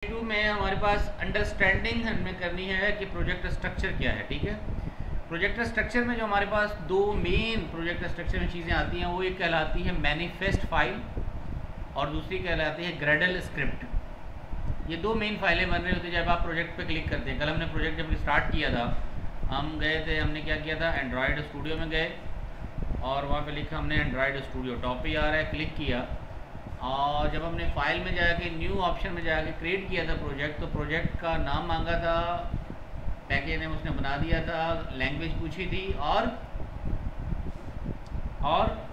To में हमारे पास understanding हमें करनी है कि प्रोजेक्ट स्ट्रक्चर क्या है। ठीक है, प्रोजेक्ट स्ट्रक्चर में जो हमारे पास दो मेन प्रोजेक्ट स्ट्रक्चर में चीज़ें आती हैं वो एक कहलाती है मैनिफेस्ट फाइल और दूसरी कहलाती है ग्रेडल स्क्रिप्ट। ये दो मेन फाइलें बन रही होती है जब आप प्रोजेक्ट पे क्लिक करते हैं। कल हमने प्रोजेक्ट जब स्टार्ट किया था हम गए थे, हमने क्या किया था, एंड्रॉयड स्टूडियो में गए और वहाँ पे लिखा हमने एंड्रॉयड स्टूडियो, टॉप पे आ रहा है, क्लिक किया और जब हमने फाइल में जाके न्यू ऑप्शन में जाके क्रिएट किया था प्रोजेक्ट, तो प्रोजेक्ट का नाम मांगा था, पैकेज नेम उसने बना दिया था, लैंग्वेज पूछी थी और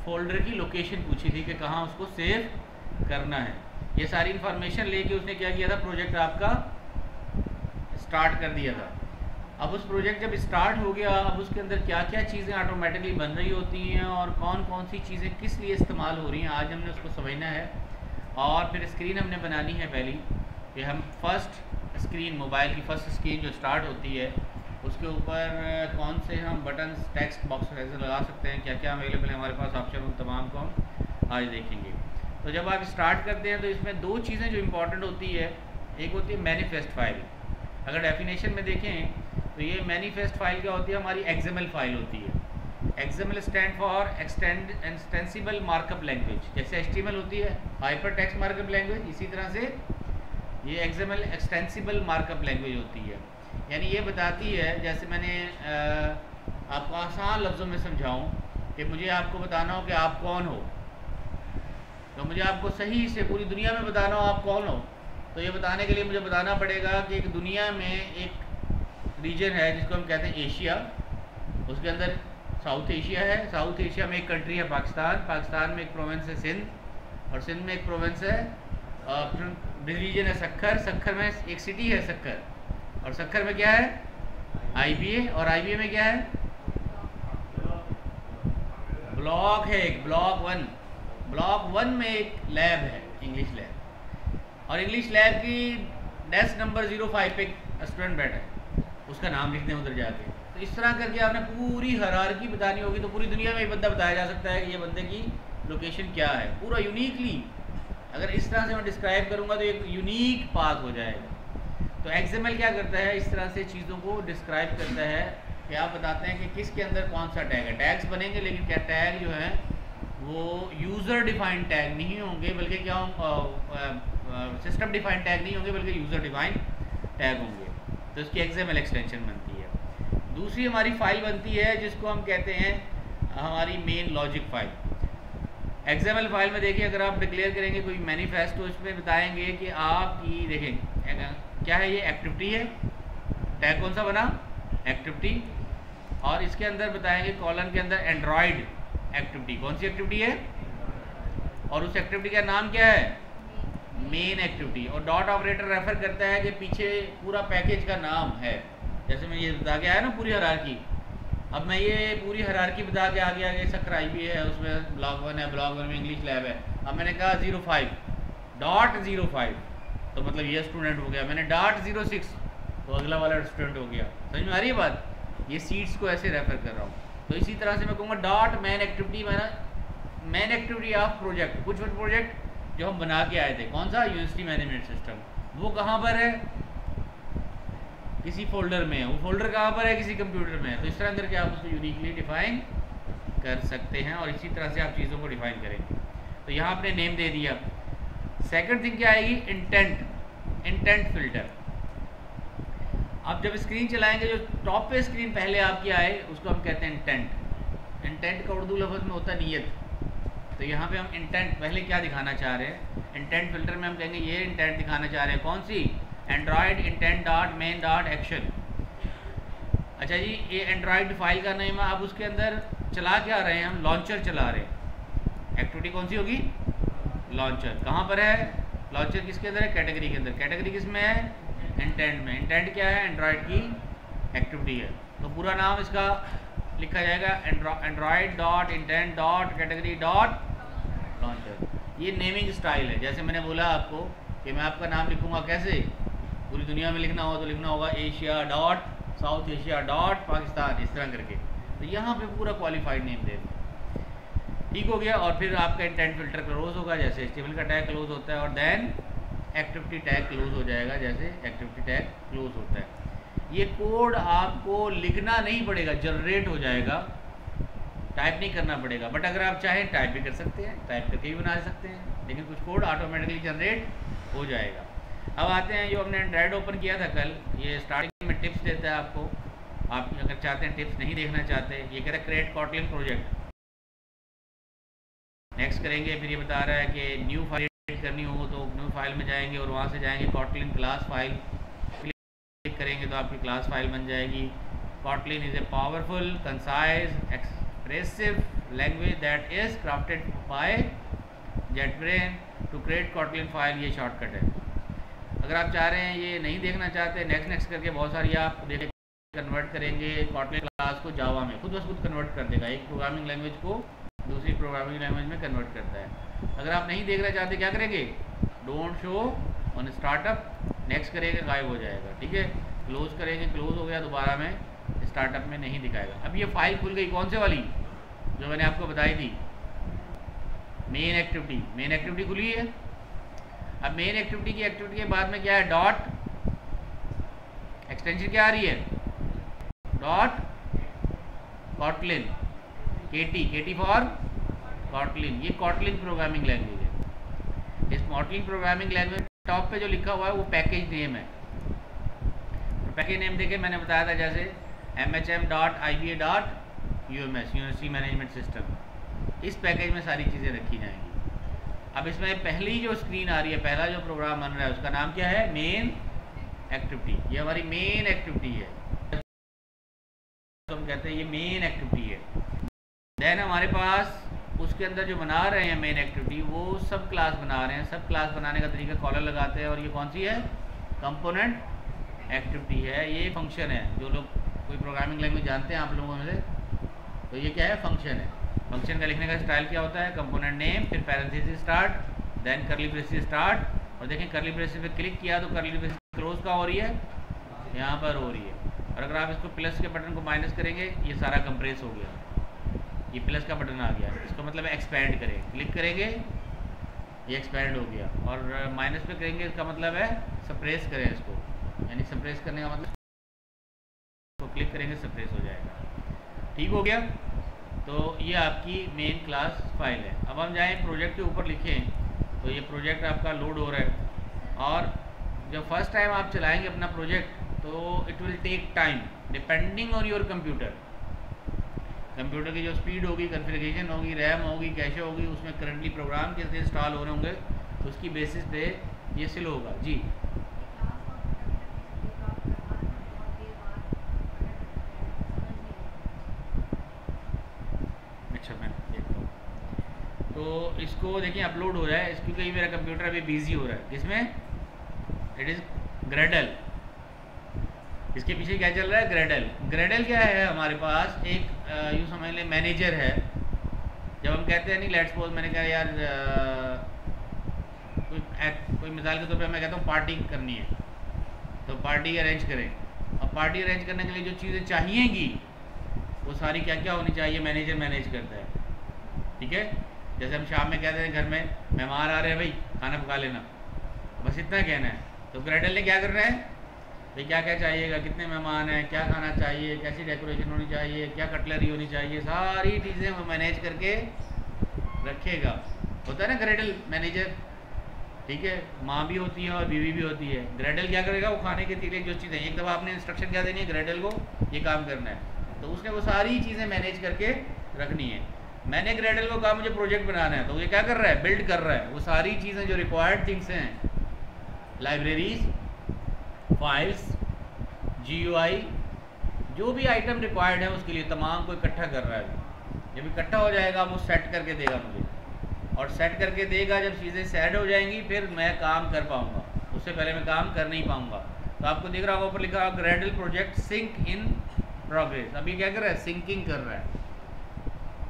फोल्डर की लोकेशन पूछी थी कि कहाँ उसको सेव करना है। ये सारी इन्फॉर्मेशन लेके उसने क्या किया था, प्रोजेक्ट आपका स्टार्ट कर दिया था। अब उस प्रोजेक्ट जब स्टार्ट हो गया, अब उसके अंदर क्या क्या चीज़ें ऑटोमेटिकली बन रही होती हैं और कौन कौन सी चीज़ें किस लिए इस्तेमाल हो रही हैं, आज हमने उसको समझना है। और फिर स्क्रीन हमने बनानी है पहली कि हम फर्स्ट स्क्रीन, मोबाइल की फर्स्ट स्क्रीन जो स्टार्ट होती है उसके ऊपर कौन से हम बटन, टेक्स्ट बॉक्स ऐसे लगा सकते हैं, क्या क्या अवेलेबल है हमारे पास ऑप्शन, उन तमाम को हम आज देखेंगे। तो जब आप स्टार्ट करते हैं तो इसमें दो चीज़ें जो इम्पोर्टेंट होती है, एक होती है मैनिफेस्ट फाइल। अगर डेफिनेशन में देखें तो ये मैनिफेस्ट फाइल क्या होती है, हमारी एक्सएमएल फाइल होती है। XML stand for extensible markup language. जैसे एचटीएमएल होती है हाइपर टेक्स्ट मार्कअप लैंग्वेज, इसी तरह से ये एक्सएमएल एक्सटेंसिबल मार्कअप लैंग्वेज होती है। यानी ये बताती है, जैसे मैंने आपको आसान लफ्ज़ों में समझाऊं कि मुझे आपको बताना हो कि आप कौन हो, तो मुझे आपको सही से पूरी दुनिया में बताना हो आप कौन हो, तो ये बताने के लिए मुझे बताना पड़ेगा कि एक दुनिया में एक रीजन है जिसको हम कहते हैं एशिया, उसके अंदर साउथ एशिया है, साउथ एशिया में एक कंट्री है पाकिस्तान, पाकिस्तान में एक प्रोविंस है सिंध और सिंध में एक प्रोविंस है, रीजन है सक्खर, सक्खर में एक सिटी है सक्खर और सक्खर में क्या है, आईबीए, और आईबीए में क्या है, ब्लॉक है एक, ब्लॉक वन में एक लैब है, इंग्लिश लैब, और इंग्लिश लैब की डेस्क नंबर 05 पे स्टूडेंट बैठा है, उसका नाम लिखते हैं उधर जाके। तो इस तरह करके आपने पूरी हायरार्की बतानी होगी, तो पूरी दुनिया में एक बंदा बताया जा सकता है कि ये बंदे की लोकेशन क्या है, पूरा यूनिकली। अगर इस तरह से मैं डिस्क्राइब करूँगा तो एक यूनिक पाथ हो जाएगा। तो एक्सएमएल क्या करता है, इस तरह से चीज़ों को डिस्क्राइब करता है कि आप बताते हैं कि किसके अंदर कौन सा टैग है। टैग्स बनेंगे लेकिन क्या टैग जो है वो यूज़र डिफाइंड टैग नहीं होंगे, बल्कि क्या सिस्टम डिफाइंड टैग नहीं होंगे, बल्कि यूज़र डिफाइंड टैग होंगे। तो इसकी एक्सएमएल एक्सटेंशन बनती है। दूसरी हमारी फाइल बनती है जिसको हम कहते हैं हमारी main logic file. XML file में देखिए, अगर आप डिक्लेयर करेंगे कोई मैनिफेस्टो, इसमें बताएंगे कि आपकी, देखें क्या है, ये एक्टिविटी है, टैग कौन सा बना, एक्टिविटी, और इसके अंदर बताएंगे कॉलम के अंदर एंड्रॉयड एक्टिविटी, कौन सी एक्टिविटी है, और उस एक्टिविटी का नाम क्या है, मेन एक्टिविटी, और डॉट ऑपरेटर रेफर करता है कि पीछे पूरा पैकेज का नाम है। जैसे मैं ये बता के आया ना पूरी हायरार्की, अब मैं ये पूरी हायरार्की बता के आगे सक्खर आईबी है, उसमें ब्लॉक 1 है, ब्लॉक 1 में इंग्लिश लैब है। अब मैंने कहा 05.05 तो मतलब ये स्टूडेंट हो गया, मैंने .06 तो अगला वाला स्टूडेंट हो गया। समझ में आ रही है बात, ये सीट्स को ऐसे रेफर कर रहा हूँ। तो इसी तरह से मैं कहूँगा dot man activity, man activity of project, कुछ प्रोजेक्ट जो हम बना के आए थे, कौन सा, यूनिवर्सिटी मैनेजमेंट सिस्टम, वो कहाँ पर है, किसी फोल्डर में है, वो फोल्डर कहाँ पर है, किसी कंप्यूटर में है। तो इस तरह करके आप उसको यूनिकली डिफाइन कर सकते हैं और इसी तरह से आप चीज़ों को डिफाइन करेंगे। तो यहाँ आपने नेम दे दिया। सेकंड थिंग क्या आएगी, इंटेंट फिल्टर। आप जब स्क्रीन चलाएंगे, जो टॉप पे स्क्रीन पहले आपकी आए उसको हम कहते हैं इंटेंट। इंटेंट का उर्दू लफ्ज़ में होता है नीयत। तो यहाँ पे हम इंटेंट पहले क्या दिखाना चाह रहे हैं, इंटेंट फिल्टर में हम कहेंगे ये इंटेंट दिखाना चाह रहे हैं, कौन सी, Android intent dot main dot action. अच्छा जी, ये एंड्रॉयड फाइल का नेम है। अब उसके अंदर चला क्या रहे हैं हम, लॉन्चर चला रहे हैं। एक्टिविटी कौन सी होगी, लॉन्चर। कहाँ पर है लॉन्चर, किसके अंदर है, कैटेगरी के अंदर। कैटेगरी किस में है, इंटेंट में। इंटेंट क्या है, एंड्रॉयड की एक्टिविटी है। तो पूरा नाम इसका लिखा जाएगा Android dot intent dot category dot launcher. ये नेमिंग स्टाइल है। जैसे मैंने बोला आपको कि मैं आपका नाम लिखूंगा कैसे, पूरी दुनिया में लिखना हो तो लिखना होगा Asia dot south Asia dot Pakistan, इस तरह करके। तो यहाँ पे पूरा क्वालिफाइड नेम दे, ठीक हो गया। और फिर आपका इंटेंट फिल्टर क्लोज होगा, जैसे HTML का टैग क्लोज होता है, और देन एक्टिविटी टैग क्लोज हो जाएगा, जैसे एक्टिविटी टैग क्लोज होता है। ये कोड आपको लिखना नहीं पड़ेगा, जनरेट हो जाएगा, टाइप नहीं करना पड़ेगा। बट अगर आप चाहें टाइप भी कर सकते हैं, टाइप करके भी बना सकते हैं, लेकिन कुछ कोड ऑटोमेटिकली जनरेट हो जाएगा। अब आते हैं जो हमने एंड्रॉयड ओपन किया था कल, ये स्टार्टिंग में टिप्स देता है आपको। आप अगर चाहते हैं टिप्स नहीं देखना चाहते, ये कह रहा है क्रिएट कॉटलिन प्रोजेक्ट, नेक्स्ट करेंगे। फिर ये बता रहा है कि न्यू फाइल क्रिएट करनी हो तो न्यू फाइल में जाएंगे और वहाँ से जाएंगे कॉटलिन क्लास फाइल, क्लिक करेंगे तो आपकी क्लास फाइल बन जाएगी। Kotlin is a powerful concise expressive language that is crafted by JetBrain to create Kotlin file, ये शॉर्टकट है। अगर आप चाह रहे हैं ये नहीं देखना चाहते, नेक्स्ट करके बहुत सारी आप देख कन्वर्ट करेंगे कॉटलिन क्लास को जावा में, खुद कन्वर्ट कर देगा, एक प्रोग्रामिंग लैंग्वेज को दूसरी प्रोग्रामिंग लैंग्वेज में कन्वर्ट करता है। अगर आप नहीं देखना चाहते क्या करेंगे, don't show on startup, next करेंगे गायब हो जाएगा, ठीक है। क्लोज करेंगे, क्लोज हो गया, दोबारा में स्टार्टअप में नहीं दिखाएगा। अब ये फाइल खुल गई, कौन से वाली जो मैंने आपको बताई थी, मेन एक्टिविटी खुली है। अब मेन एक्टिविटी के बाद में क्या है, डॉट एक्सटेंशन क्या आ रही है, dot Kotlin, KT for Kotlin, ये कॉटलिन प्रोग्रामिंग लैंग्वेज है। इस कॉटलिन प्रोग्रामिंग लैंग्वेज टॉप पे जो लिखा हुआ है वो पैकेज नेम है। तो पैकेज नेम देखे मैंने बताया था, जैसे MHM.IBA.UMS यूनिवर्सिटी मैनेजमेंट सिस्टम, इस पैकेज में सारी चीज़ें रखी जाएंगी। अब इसमें पहली जो स्क्रीन आ रही है, पहला जो प्रोग्राम बन रहा है उसका नाम क्या है, मेन एक्टिविटी, ये हमारी मेन एक्टिविटी है, तो हम कहते हैं ये मेन एक्टिविटी है। देन हमारे पास उसके अंदर जो बना रहे हैं मेन एक्टिविटी, वो सब क्लास बना रहे हैं। सब क्लास बनाने का तरीका कॉलर लगाते हैं, और ये कौन सी है, कंपोनेंट एक्टिविटी है। ये फंक्शन है, जो लोग कोई प्रोग्रामिंग लैंग्वेज जानते हैं आप लोगों में से, तो ये क्या है, फंक्शन है। फंक्शन का लिखने का स्टाइल क्या होता है, कंपोनेंट नेम, फिर parenthesis start, then curly braces start, और देखें कर्ली ब्रेसेस पे क्लिक किया तो कर्ली ब्रेसेस क्लोज का हो रही है, यहाँ पर हो रही है। और अगर आप इसको प्लस के बटन को माइनस करेंगे, ये सारा कंप्रेस हो गया, ये प्लस का बटन आ गया, इसको मतलब एक्सपैंड करें, क्लिक करेंगे ये एक्सपैंड हो गया, और माइनस पे करेंगे इसका मतलब है सप्रेस करें इसको, यानी सप्रेस करने का मतलब इसको क्लिक करेंगे सप्रेस हो जाएगा, ठीक हो गया। तो ये आपकी मेन क्लास फाइल है। अब हम जाएँ प्रोजेक्ट के ऊपर लिखें, तो ये प्रोजेक्ट आपका लोड हो रहा है, और जब फर्स्ट टाइम आप चलाएँगे अपना प्रोजेक्ट तो it will take time depending on your computer की जो स्पीड होगी, कॉन्फ़िगरेशन होगी, रैम होगी, कैशे होगी, उसमें करंटली प्रोग्राम कैसे इंस्टॉल हो रहे होंगे, उसकी बेसिस पे ये स्लो होगा। जी अच्छा, मैं देखता हूँ। तो इसको देखिए अपलोड हो रहा है, क्योंकि मेरा कंप्यूटर अभी बिजी हो रहा है, किसमें, इट इज़ ग्रेडल। इसके पीछे क्या चल रहा है, ग्रेडल क्या है, हमारे पास एक यूँ समझ लें मैनेजर है। जब हम कहते हैं नहीं, लेट्स सपोज मैंने कहा यार कोई मिसाल के तौर पे मैं कहता हूँ पार्टी करनी है, तो पार्टी अरेंज करें। अब पार्टी अरेंज करने के लिए जो चीज़ें चाहिएंगी वो सारी क्या क्या होनी चाहिए, मैनेजर मैनेज करता है, ठीक है। जैसे हम शाम में कहते हैं घर में मेहमान आ रहे हैं, भाई खाना पका लेना, बस इतना कहना है। तो ग्रेडल ने क्या करना है, भाई क्या क्या चाहिएगा, कितने मेहमान हैं, क्या खाना चाहिए, कैसी डेकोरेशन होनी चाहिए, क्या कटलरी होनी चाहिए, सारी चीज़ें वो मैनेज करके रखेगा। होता है ना ग्रेडल मैनेजर, ठीक है। माँ भी होती है और बीवी भी होती है। ग्रेडल क्या करेगा, वो खाने के लिए जो चीज़ें, एक दफ़ा आपने इंस्ट्रक्शन क्या देनी है ग्रेडल को, ये काम करना है, तो उसने वो सारी चीज़ें मैनेज करके रखनी है। मैंने ग्रेडल को कहा मुझे प्रोजेक्ट बनाना है, तो ये क्या कर रहा है, बिल्ड कर रहा है वो सारी चीज़ें जो रिक्वायर्ड थिंग्स हैं, लाइब्रेरीज, फाइल्स, GUI, जो भी आइटम रिक्वायर्ड है उसके लिए तमाम को इकट्ठा कर रहा है। जब इकट्ठा हो जाएगा वो सेट करके देगा मुझे, और सेट करके देगा, जब चीज़ें सेट हो जाएंगी फिर मैं काम कर पाऊँगा, उससे पहले मैं काम कर नहीं पाऊँगा। तो आपको दिख रहा होगा ऊपर लिखा Gradle project sync in progress. अभी क्या कर रहा है, सिंकिंग कर रहा है,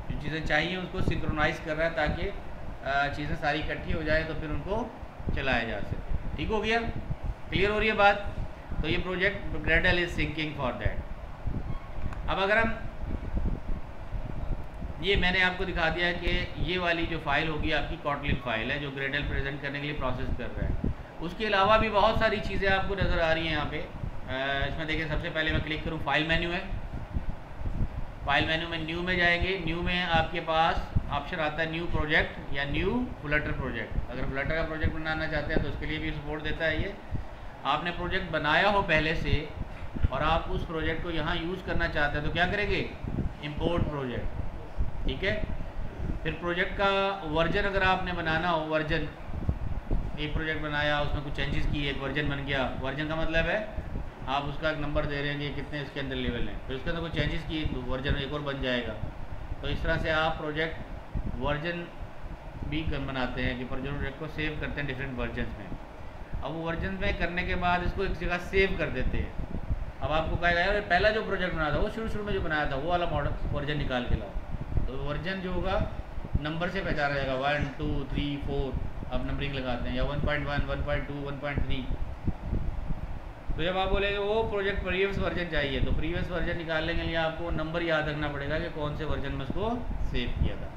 जो चीज़ें चाहिए उसको सिंक्रोनाइज कर रहा है, ताकि चीज़ें सारी इकट्ठी हो जाए तो फिर उनको चलाया जा सके। ठीक हो गया, क्लियर हो रही है बात। तो ये project Gradle is syncing for that. अब अगर हम ये मैंने आपको दिखा दिया कि ये वाली जो फाइल होगी आपकी कॉटलिन फाइल है, जो ग्रेडल प्रेजेंट करने के लिए प्रोसेस कर रहा है। उसके अलावा भी बहुत सारी चीज़ें आपको नज़र आ रही हैं यहाँ पे। इसमें देखिए सबसे पहले मैं क्लिक करूँ, फाइल मेन्यू है। फाइल मेन्यू में न्यू में जाएंगे। न्यू में आपके पास ऑप्शन आता है न्यू प्रोजेक्ट या न्यू फ्लटर प्रोजेक्ट। अगर फ्लटर का प्रोजेक्ट बनाना चाहते हैं तो उसके लिए भी सपोर्ट देता है ये। आपने प्रोजेक्ट बनाया हो पहले से और आप उस प्रोजेक्ट को यहाँ यूज़ करना चाहते हैं तो क्या करेंगे, इंपोर्ट प्रोजेक्ट। ठीक है, फिर प्रोजेक्ट का वर्जन अगर आपने बनाना हो, वर्जन एक प्रोजेक्ट बनाया उसमें कुछ चेंजेस किए, एक वर्जन बन गया। वर्जन का मतलब है आप उसका एक नंबर दे रहे हैं कि कितने इसके अंदर लेवल हैं, फिर उसके अंदर कुछ चेंजेस किए तो वर्जन एक और बन जाएगा। तो इस तरह से आप प्रोजेक्ट वर्जन भी बनाते हैं कि प्रोजेक्ट को सेव करते हैं डिफरेंट वर्जन में। अब वो वर्जन में करने के बाद इसको एक जगह सेव कर देते हैं। अब आपको कहेगा यार पहला जो प्रोजेक्ट बनाया था वो शुरू में जो बनाया था वो वाला मॉडल वर्जन निकाल के लाओ। तो वर्जन जो होगा नंबर से पहचाना जाएगा, 1 2 3 4 आप नंबरिंग लगाते हैं, या 1.1 1.2 1.3। तो जब आप बोलेंगे वो प्रोजेक्ट प्रीवियस वर्जन चाहिए तो प्रीवियस वर्जन निकालने के लिए आपको नंबर याद रखना पड़ेगा कि कौन से वर्जन में उसको सेव किया था।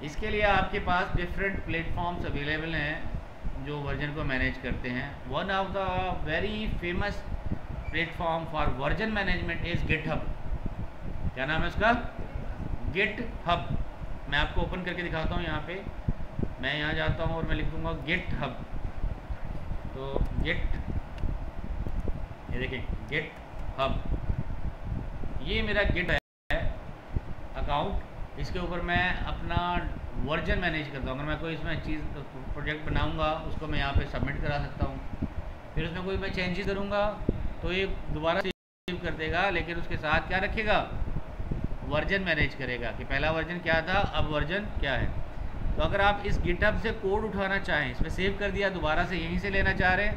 इसके लिए आपके पास डिफरेंट प्लेटफॉर्म्स अवेलेबल हैं जो वर्जन को मैनेज करते हैं। One of the very famous platform for version management is GitHub. क्या नाम है उसका, गिटहब। मैं आपको ओपन करके दिखाता हूँ। यहाँ पे मैं यहाँ जाता हूँ और मैं लिख दूँगा गिटहब। तो ये देखिए गिटहब, ये मेरा गिट है अकाउंट। इसके ऊपर मैं अपना वर्जन मैनेज करता हूँ। अगर मैं कोई इसमें चीज़ प्रोजेक्ट बनाऊँगा उसको मैं यहाँ पे सबमिट करा सकता हूँ। फिर उसमें कोई मैं चेंजेस करूँगा तो ये दोबारा सेव कर देगा, लेकिन उसके साथ क्या रखेगा, वर्जन मैनेज करेगा कि पहला वर्जन क्या था, अब वर्जन क्या है। तो अगर आप इस गिटहब से कोड उठाना चाहें, इसमें सेव कर दिया, दोबारा से यहीं से लेना चाह रहे हैं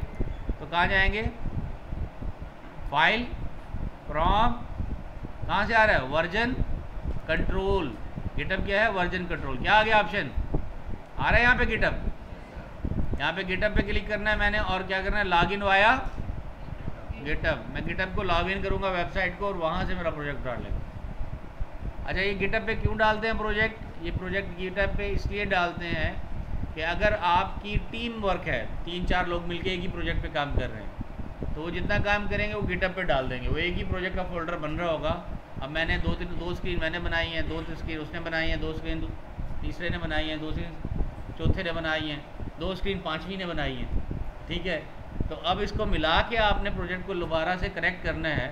तो कहाँ जाएंगे, फाइल फ्रॉम, कहाँ से आ रहा है, वर्जन कंट्रोल। गिटहब क्या है, वर्जन कंट्रोल। क्या आ गया ऑप्शन आ रहा है यहाँ पे गिटहब। यहाँ पे गिटहब पे क्लिक करना है मैंने और क्या करना है, लॉगिन वाया गिटहब। मैं गिटहब को लॉगिन करूँगा वेबसाइट को और वहाँ से मेरा प्रोजेक्ट डाल लेगा। अच्छा, ये गिटहब पे क्यों डालते हैं प्रोजेक्ट, ये प्रोजेक्ट गिटहब पे इसलिए डालते हैं कि अगर आपकी टीम वर्क है, 3-4 लोग मिलके एक ही प्रोजेक्ट पे काम कर रहे हैं तो वो जितना काम करेंगे वो गिटहब पे डाल देंगे। वो एक ही प्रोजेक्ट का फोल्डर बन रहा होगा। अब मैंने दो स्क्रीन मैंने बनाई हैं, 2 स्क्रीन उसने बनाई हैं, 2 स्क्रीन तीसरे ने बनाई हैं, 2 स्क्रीन चौथे ने बनाई हैं, 2 स्क्रीन पाँचवीं ने बनाई हैं। ठीक है, तो अब इसको मिला के आपने प्रोजेक्ट को दोबारा से कनेक्ट करना है।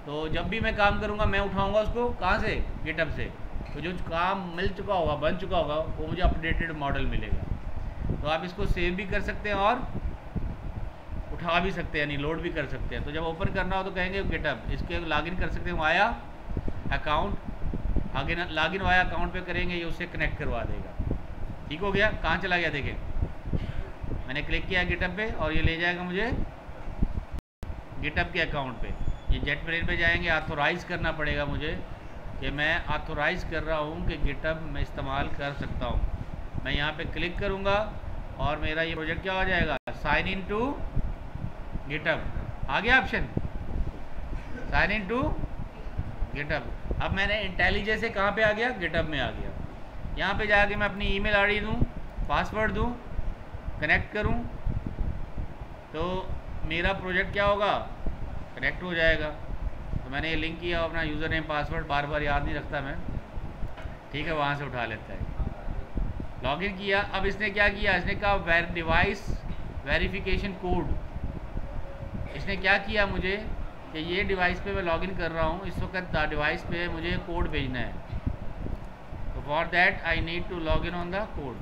तो जब भी मैं काम करूँगा मैं उठाऊँगा उसको कहाँ से, गिटहब से। तो जो काम मिल चुका होगा, बन चुका होगा, वो मुझे अपडेटेड मॉडल मिलेगा। तो आप इसको सेव भी कर सकते हैं और उठा भी सकते हैं, यानी लोड भी कर सकते हैं। तो जब ओपन करना हो तो कहेंगे गिटहब, इसके लॉगिन कर सकते हैं वाया अकाउंट। आगे लॉगिन वाया अकाउंट पे करेंगे, ये उससे कनेक्ट करवा देगा। ठीक हो गया, कहाँ चला गया देखें, मैंने क्लिक किया गिटहब पे और ये ले जाएगा मुझे गिटहब के अकाउंट पे। ये जेट ब्रेन पे जाएंगे, ऑथोराइज़ करना पड़ेगा मुझे कि मैं ऑथोराइज़ कर रहा हूँ कि गिटहब मैं इस्तेमाल कर सकता हूँ। मैं यहाँ पे क्लिक करूँगा और मेरा ये प्रोजेक्ट क्या हो जाएगा, साइन इन टू गिटहब। आ गया option, sign in to GitHub. अब मैंने इंटेलिजेंस से कहाँ पे आ गया, गिटहब में आ गया। यहाँ पे जाके मैं अपनी ईमेल आईडी दूँ, पासवर्ड दूँ, कनेक्ट करूँ तो मेरा प्रोजेक्ट क्या होगा, कनेक्ट हो जाएगा। तो मैंने ये लिंक किया, अपना यूज़र नेम पासवर्ड बार बार याद नहीं रखता मैं, ठीक है, वहाँ से उठा लेता है। लॉगिन किया। अब इसने क्या किया, इसने कहा डिवाइस वेरिफिकेशन कोड। इसने क्या किया मुझे कि ये डिवाइस पे मैं लॉगिन कर रहा हूँ, इस वक्त डिवाइस पे मुझे कोड भेजना है। तो for that I need to login on the code.